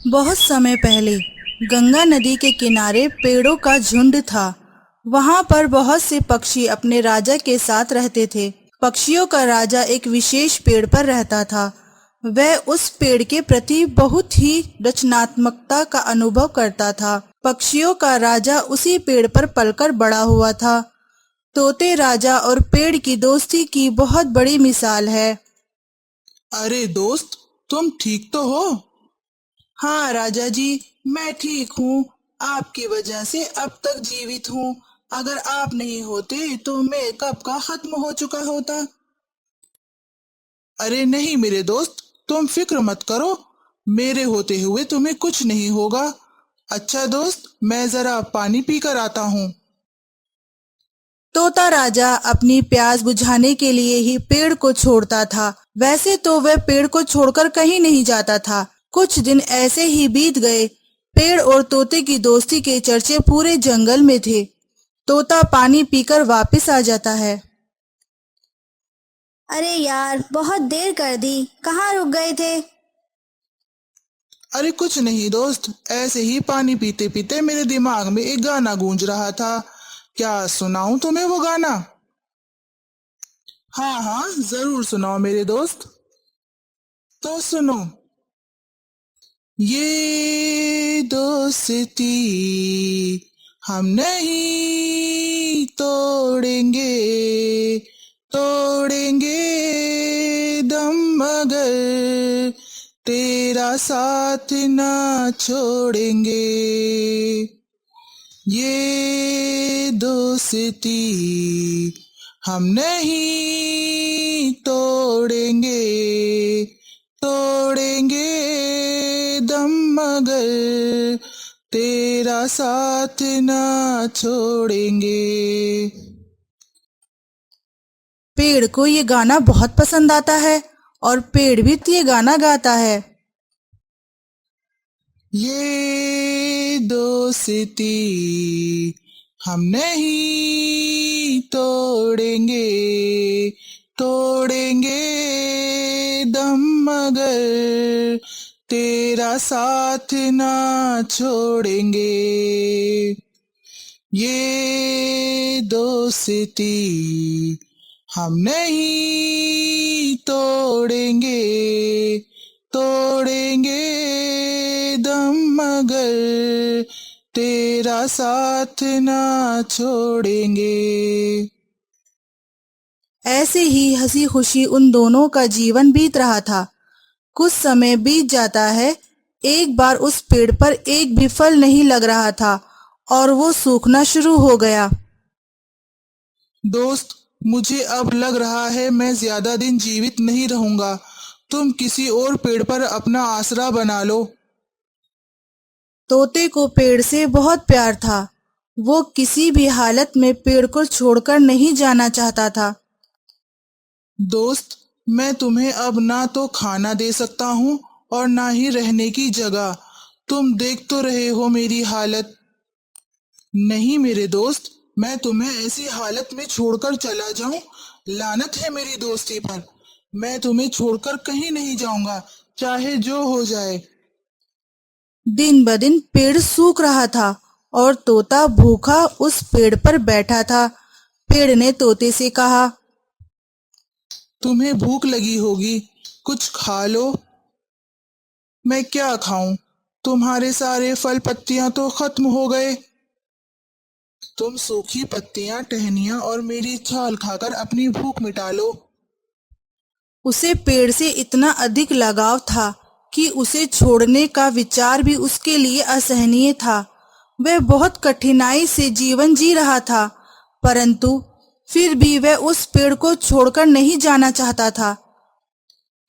बहुत समय पहले गंगा नदी के किनारे पेड़ों का झुंड था। वहां पर बहुत से पक्षी अपने राजा के साथ रहते थे। पक्षियों का राजा एक विशेष पेड़ पर रहता था। वह उस पेड़ के प्रति बहुत ही रचनात्मकता का अनुभव करता था। पक्षियों का राजा उसी पेड़ पर पलकर बड़ा हुआ था। तोते राजा और पेड़ की दोस्ती की बहुत बड़ी मिसाल है। अरे दोस्त, तुम ठीक तो हो? हाँ राजा जी, मैं ठीक हूँ। आपकी वजह से अब तक जीवित हूँ। अगर आप नहीं होते तो मैं कब का खत्म हो चुका होता। अरे नहीं मेरे दोस्त, तुम फिक्र मत करो। मेरे होते हुए तुम्हें कुछ नहीं होगा। अच्छा दोस्त, मैं जरा पानी पी कर आता हूँ। तोता राजा अपनी प्यास बुझाने के लिए ही पेड़ को छोड़ता था। वैसे तो वह पेड़ को छोड़कर कहीं नहीं जाता था। कुछ दिन ऐसे ही बीत गए। पेड़ और तोते की दोस्ती के चर्चे पूरे जंगल में थे। तोता पानी पीकर वापस आ जाता है। अरे यार, बहुत देर कर दी। कहाँ रुक गए थे? अरे कुछ नहीं दोस्त, ऐसे ही पानी पीते पीते मेरे दिमाग में एक गाना गूंज रहा था। क्या सुनाऊं तुम्हें वो गाना? हाँ हाँ, जरूर सुनाओ मेरे दोस्त। तो सुनो। ये दोस्ती हम नहीं तोड़ेंगे, तोड़ेंगे दम मगर तेरा साथ ना छोड़ेंगे। ये दोस्ती हम नहीं तोड़ेंगे, तोड़ेंगे दम मगर तेरा साथ ना छोड़ेंगे। पेड़ को ये गाना बहुत पसंद आता है और पेड़ भी ये गाना गाता है। ये दोस्ती हम नहीं तोड़ेंगे, तोड़ेंगे दम मगर तेरा साथ ना छोड़ेंगे। ये दोस्ती हम नहीं तोड़ेंगे, तोड़ेंगे दम मगर तेरा साथ ना छोड़ेंगे। ऐसे ही हंसी खुशी उन दोनों का जीवन बीत रहा था। कुछ समय बीत जाता है। एक बार उस पेड़ पर एक भी फल नहीं लग रहा था और वो सूखना शुरू हो गया। दोस्त, मुझे अब लग रहा है मैं ज्यादा दिन जीवित नहीं रहूंगा। तुम किसी और पेड़ पर अपना आसरा बना लो। तोते को पेड़ से बहुत प्यार था। वो किसी भी हालत में पेड़ को छोड़कर नहीं जाना चाहता था। दोस्त, मैं तुम्हें अब ना तो खाना दे सकता हूँ और ना ही रहने की जगह। तुम देख तो रहे हो मेरी हालत। नहीं मेरे दोस्त, मैं तुम्हें ऐसी हालत में छोड़कर चला जाऊं? लानत है मेरी दोस्ती पर। मैं तुम्हें छोड़कर कहीं नहीं जाऊंगा, चाहे जो हो जाए। दिन ब दिन पेड़ सूख रहा था और तोता भूखा उस पेड़ पर बैठा था। पेड़ ने तोते से कहा, तुम्हें भूख लगी होगी, कुछ खा लो। मैं क्या खाऊं? तुम्हारे सारे फल पत्तियां तो खत्म हो गए। तुम सूखी पत्तियां, टहनियां और मेरी छाल खाकर अपनी भूख मिटा लो। उसे पेड़ से इतना अधिक लगाव था कि उसे छोड़ने का विचार भी उसके लिए असहनीय था। वह बहुत कठिनाई से जीवन जी रहा था, परंतु फिर भी वह उस पेड़ को छोड़कर नहीं जाना चाहता था।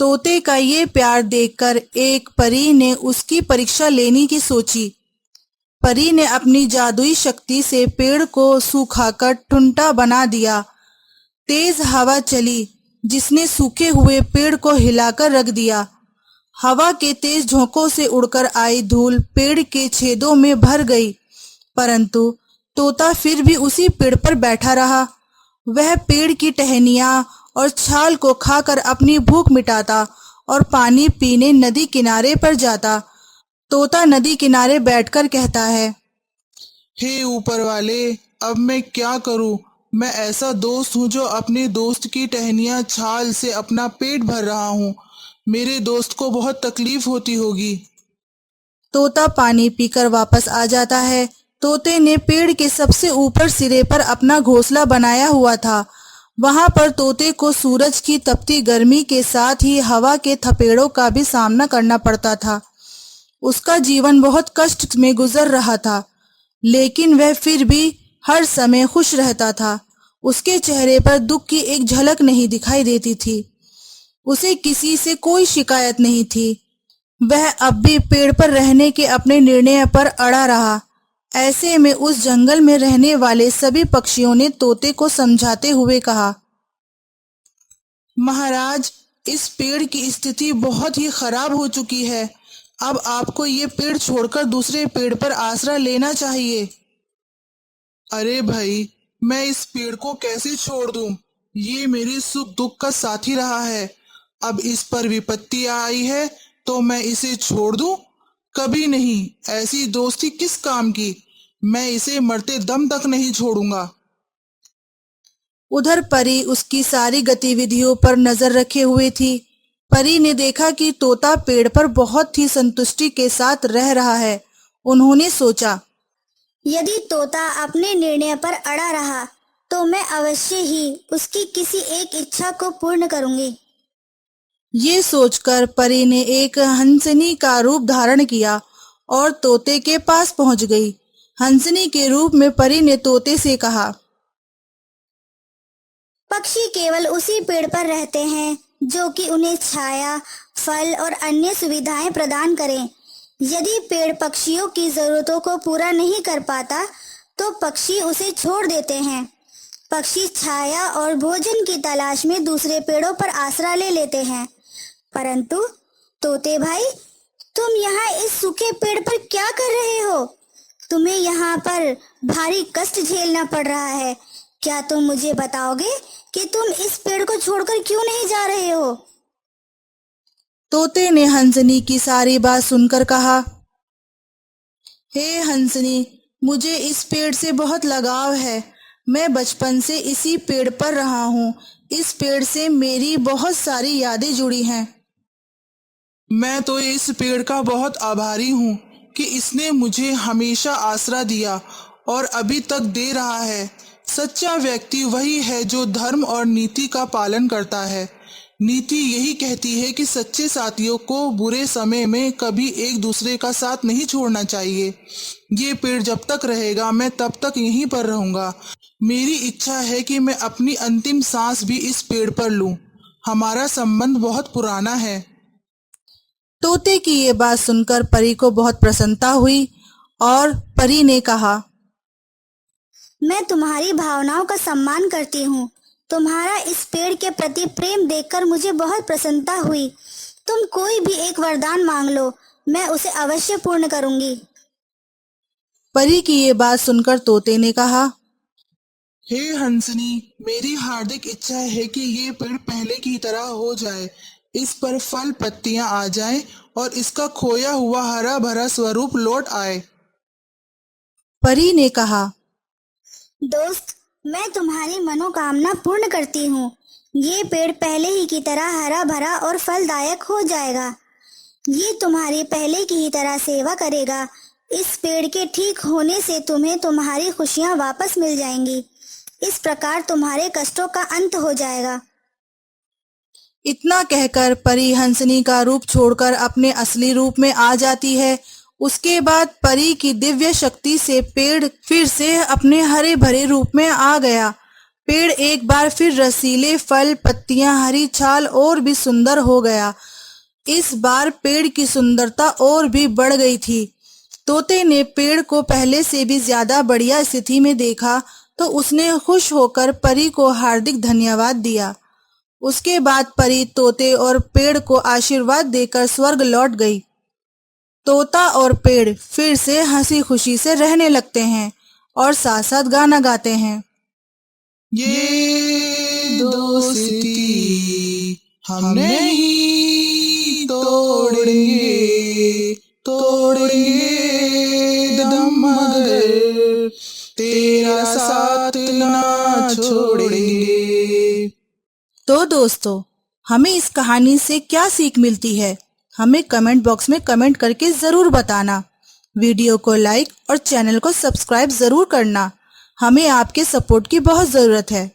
तोते का ये प्यार देखकर एक परी ने उसकी परीक्षा लेने की सोची। परी ने अपनी जादुई शक्ति से पेड़ को सुखाकर ठुंठा बना दिया। तेज हवा चली जिसने सूखे हुए पेड़ को हिलाकर रख दिया। हवा के तेज झोंकों से उड़कर आई धूल पेड़ के छेदों में भर गई, परंतु तोता फिर भी उसी पेड़ पर बैठा रहा। वह पेड़ की टहनियां और छाल को खाकर अपनी भूख मिटाता और पानी पीने नदी किनारे पर जाता। तोता नदी किनारे बैठकर कहता है, हे ऊपर वाले, अब मैं क्या करूं? मैं ऐसा दोस्त हूं जो अपने दोस्त की टहनियां छाल से अपना पेट भर रहा हूं। मेरे दोस्त को बहुत तकलीफ होती होगी। तोता पानी पीकर वापस आ जाता है। तोते ने पेड़ के सबसे ऊपर सिरे पर अपना घोंसला बनाया हुआ था। वहां पर तोते को सूरज की तपती गर्मी के साथ ही हवा के थपेड़ों का भी सामना करना पड़ता था। उसका जीवन बहुत कष्ट में गुजर रहा था, लेकिन वह फिर भी हर समय खुश रहता था। उसके चेहरे पर दुख की एक झलक नहीं दिखाई देती थी। उसे किसी से कोई शिकायत नहीं थी। वह अब भी पेड़ पर रहने के अपने निर्णय पर अड़ा रहा। ऐसे में उस जंगल में रहने वाले सभी पक्षियों ने तोते को समझाते हुए कहा, महाराज, इस पेड़ की स्थिति बहुत ही खराब हो चुकी है। अब आपको ये पेड़ छोड़कर दूसरे पेड़ पर आसरा लेना चाहिए। अरे भाई, मैं इस पेड़ को कैसे छोड़ दूं? ये मेरे सुख दुख का साथी रहा है। अब इस पर विपत्ति आई है तो मैं इसे छोड़ दूं? कभी नहीं। ऐसी दोस्ती किस काम की? मैं इसे मरते दम तक नहीं छोड़ूंगा। उधर परी उसकी सारी गतिविधियों पर नजर रखे हुए थी। परी ने देखा कि तोता पेड़ पर बहुत ही संतुष्टि के साथ रह रहा है। उन्होंने सोचा, यदि तोता अपने निर्णय पर अड़ा रहा तो मैं अवश्य ही उसकी किसी एक इच्छा को पूर्ण करूंगी। ये सोचकर परी ने एक हंसनी का रूप धारण किया और तोते के पास पहुंच गई। हंसनी के रूप में परी ने तोते से कहा, पक्षी केवल उसी पेड़ पर रहते हैं जो कि उन्हें छाया, फल और अन्य सुविधाएं प्रदान करें। यदि पेड़ पक्षियों की जरूरतों को पूरा नहीं कर पाता तो पक्षी उसे छोड़ देते हैं। पक्षी छाया और भोजन की तलाश में दूसरे पेड़ों पर आसरा ले लेते हैं। परंतु तोते भाई, तुम यहाँ इस सूखे पेड़ पर क्या कर रहे हो? तुम्हें यहाँ पर भारी कष्ट झेलना पड़ रहा है। क्या तुम मुझे बताओगे कि तुम इस पेड़ को छोड़कर क्यों नहीं जा रहे हो? तोते ने हंसनी की सारी बात सुनकर कहा, हे हंसनी, मुझे इस पेड़ से बहुत लगाव है। मैं बचपन से इसी पेड़ पर रहा हूँ। इस पेड़ से मेरी बहुत सारी यादें जुड़ी हैं। मैं तो इस पेड़ का बहुत आभारी हूँ कि इसने मुझे हमेशा आसरा दिया और अभी तक दे रहा है। सच्चा व्यक्ति वही है जो धर्म और नीति का पालन करता है। नीति यही कहती है कि सच्चे साथियों को बुरे समय में कभी एक दूसरे का साथ नहीं छोड़ना चाहिए। ये पेड़ जब तक रहेगा मैं तब तक यहीं पर रहूंगा। मेरी इच्छा है कि मैं अपनी अंतिम सांस भी इस पेड़ पर लूं। हमारा संबंध बहुत पुराना है। तोते की ये बात सुनकर परी को बहुत प्रसन्नता हुई और परी ने कहा, मैं तुम्हारी भावनाओं का सम्मान करती हूँ। तुम्हारा इस पेड़ के प्रति प्रेम देखकर मुझे बहुत प्रसन्नता हुई। तुम कोई भी एक वरदान मांग लो, मैं उसे अवश्य पूर्ण करूंगी। परी की ये बात सुनकर तोते ने कहा, हे हंसनी, मेरी हार्दिक इच्छा है कि ये पेड़ पहले की तरह हो जाए। इस पर फल पत्तियां आ जाएं और इसका खोया हुआ हरा भरा स्वरूप लौट आए। परी ने कहा, दोस्त, मैं तुम्हारी मनोकामना पूर्ण करती हूँ। ये पेड़ पहले ही की तरह हरा भरा और फलदायक हो जाएगा। ये तुम्हारी पहले की ही तरह सेवा करेगा। इस पेड़ के ठीक होने से तुम्हें तुम्हारी खुशियाँ वापस मिल जाएंगी। इस प्रकार तुम्हारे कष्टों का अंत हो जाएगा। इतना कहकर परी हंसनी का रूप छोड़कर अपने असली रूप में आ जाती है। उसके बाद परी की दिव्य शक्ति से पेड़ फिर से अपने हरे भरे रूप में आ गया। पेड़ एक बार फिर रसीले फल, पत्तियां, हरी छाल और भी सुंदर हो गया। इस बार पेड़ की सुंदरता और भी बढ़ गई थी। तोते ने पेड़ को पहले से भी ज्यादा बढ़िया स्थिति में देखा तो उसने खुश होकर परी को हार्दिक धन्यवाद दिया। उसके बाद परी तोते और पेड़ को आशीर्वाद देकर स्वर्ग लौट गई। तोता और पेड़ फिर से हंसी खुशी से रहने लगते हैं और साथ साथ गाना गाते हैं। ये दोस्ती हम नहीं तोड़ेंगे, तोड़ेंगे लेंगे दम मगर तेरा साथ ना छोड़ेंगे। तो दोस्तों, हमें इस कहानी से क्या सीख मिलती है, हमें कमेंट बॉक्स में कमेंट करके जरूर बताना। वीडियो को लाइक और चैनल को सब्सक्राइब जरूर करना। हमें आपके सपोर्ट की बहुत जरूरत है।